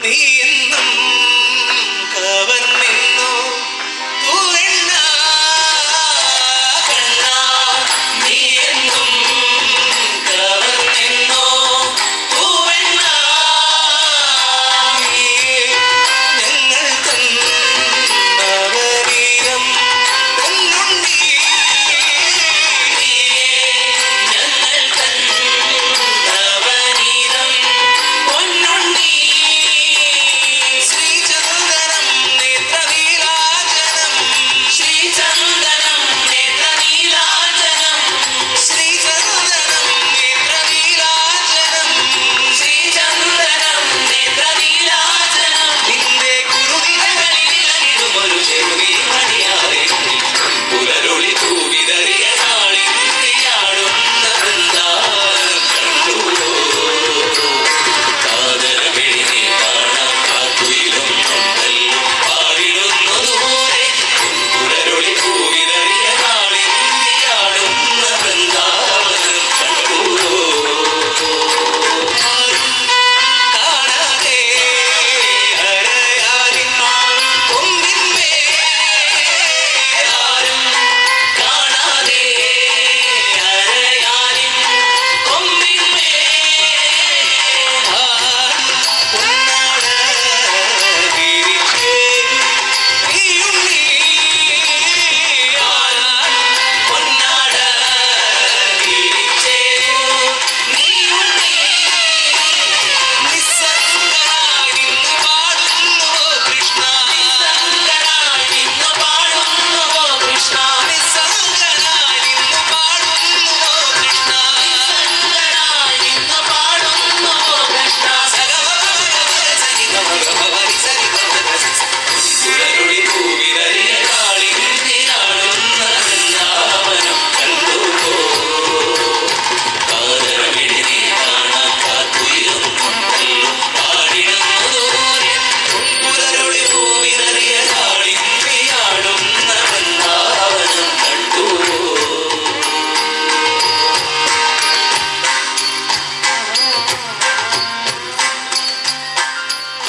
നീ എന്നും കവർന്നെന്നോ തൂവെണ്ണ കണ്ണ നീ എന്നും കവർന്നെന്നോ തൂവെണ്ണ ഞങ്ങൾ തന്നവരീരം പൊന്നുണ്ണി ഞങ്ങൾ തന്നവരീരം പൊന്നുണ്ണി ശ്രീചന്ദനം നേത്രനീലാജനം ശ്രീചന്ദനം നേത്രനീലാജനം ശ്രീചന്ദനം നേത്രനീലാജനം ശ്രീചന്ദനം നേത്രനീലാജനം നിന്റെ കുറുനിരകളിലിടുമൊരു ചെറുകി മണിയാതെ പുലരൊളി തൂവിതറിയ കാളിയാടുന്ന വൃന്ദാവനം കണ്ടു കാതരവിളിനെ കാണാൻ കാക്കുയിലും കൊണ്ടല്ലോ പാടിടുന്നു ദൂരെ പുലരൊളി തൂവിതറിയ കാളിയാടുന്ന വൃന്ദാവനം കണ്ടു കാണാതെ ഹരയാലിൻ കൊമ്പിന്മേൽ ആരും കാണാതെ ഹരയാലിൻ കൊമ്പിന്മേൽ പൊന്നാട വിരിച്ചേ നീയുണ്ണി പൊന്നാട വിരിച്ചേ നീയുണ്ണി നിസ്സംഗനായി നിന്നു പാടുന്നുവോ കൃഷ്ണ നിസ്സംഗനായി നിന്നു പാടുന്നുവോ കൃഷ്ണ നിസ്സംഗനായി നിന്നു പാടുന്നുവോ കൃഷ്ണ നിസ്സംഗനായി നിന്നു പാടുന്നുവോ കൃഷ്ണ പുലരൊളി പൂവിതറിയ കാളിയാടുന്ന വൃന്ദാവനം കണ്ടു കാതരവിളിനെ കാണാൻ കാക്കുയിലും കൊണ്ടല്ലോ പാടിടുന്നു ദൂരെ പുലരൊളി പൂവിതറിയ കാളിയാടുന്ന വൃന്ദാവനം കണ്ടു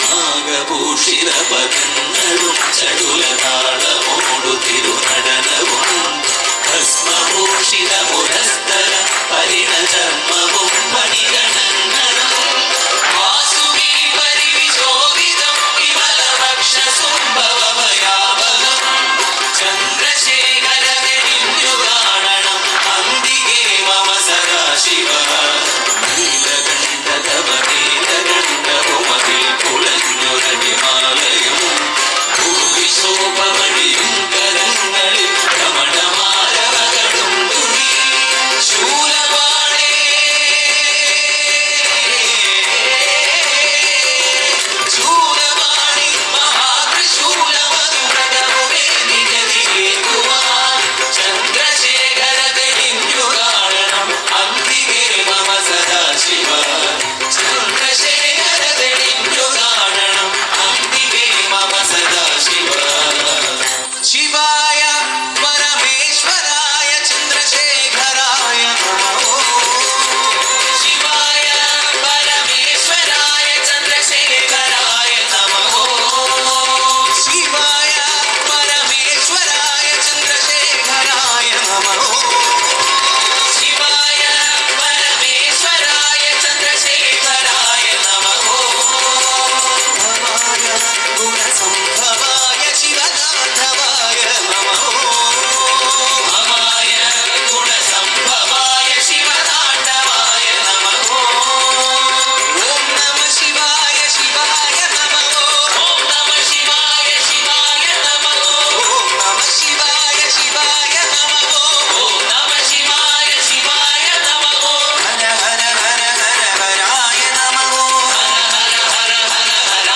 നാഗഭൂഷിത പദങ്ങളും ചടുലതാളമോടു തിരുനടനവും ഭസ്മഭൂഷിത മുരസ്തര പരിണധർമ്മവും പണിഗണങ്ങളും വാസുകി പരിവിശോഭിതം വിമലവക്ഷസുംഭവഭയാവഹം ചന്ദ്രശേഖര തെളിഞ്ഞു കാണണം അന്തികേ മമ സദാശിവ നീലകണ്ഠതവ നീലകണ്ഠവുമതിൽ കുളഞ്ഞൊരഹിമാലയം ഭൂവിശോഭമണിയും കരങ്ങളിൽ ഭ്രമണമാരവകളുണ്ടു നീ ശൂലപാണേ ശൂലപാണി മഹാത്രിശൂലമധുരകവുമേ നിജതിയേകുവാൻ ചന്ദ്രശേഖര തെളിഞ്ഞു കാണണം അന്തികേ മമ സദാശിവ ചന്ദ്രശേഖര തെളിഞ്ഞു കാണണം അന്തികേ മമ സദാശിവ ശിവായ പരമേശ്വരായ ചന്ദ്രശേഖരായ നമോ ശിവായ പരമേശ്വരായ ചന്ദ്രശേഖരായ നമോ ശിവായ പരമേശ്വരായ ചന്ദ്രശേഖരായ നമോ ശിവായ പരമേശ്വരായ ചന്ദ്രശേഖരായ നമോ ഭവായ ഗുണസംഭവായ ശിവതാണ്ഡവായ നമോ ഭവായ ഗുണസംഭവായ ശിവതാണ്ഡവായ നമോ ഓം നമ ശിവായ ശിവായ നമോ ഓം നമ ശിവായ ശിവായ നമോ ഓം നമ ശിവായ ശിവായ നമോ ഓം നമ ശിവായ ശിവായ നമോ ഹര ഹര ഹര ഹര ഹരായ നമോ ഹര ഹര ഹര ഹര ഹരായ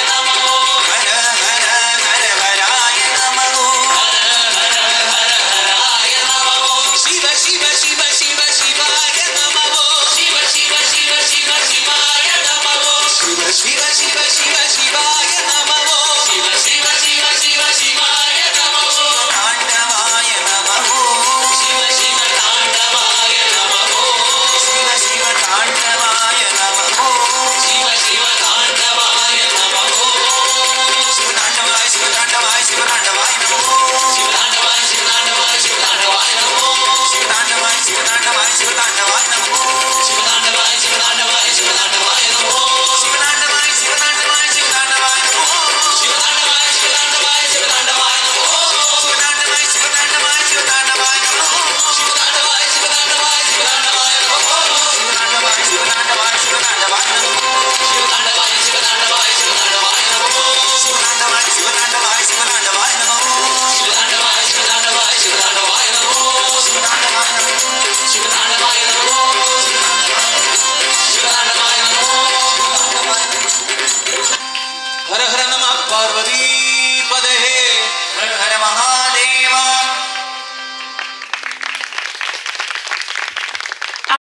നമോ ഹര ഹര ഹര ഹരായ നമോ ഹര ഹര ഹര ഹരായ നമോ ശിവ ശിവ ശിവ ശിവ ശിവായ നമോ ശിവ ശിവ ശിവ ശിവ ശിവായ നമോ ശിവ ശിവ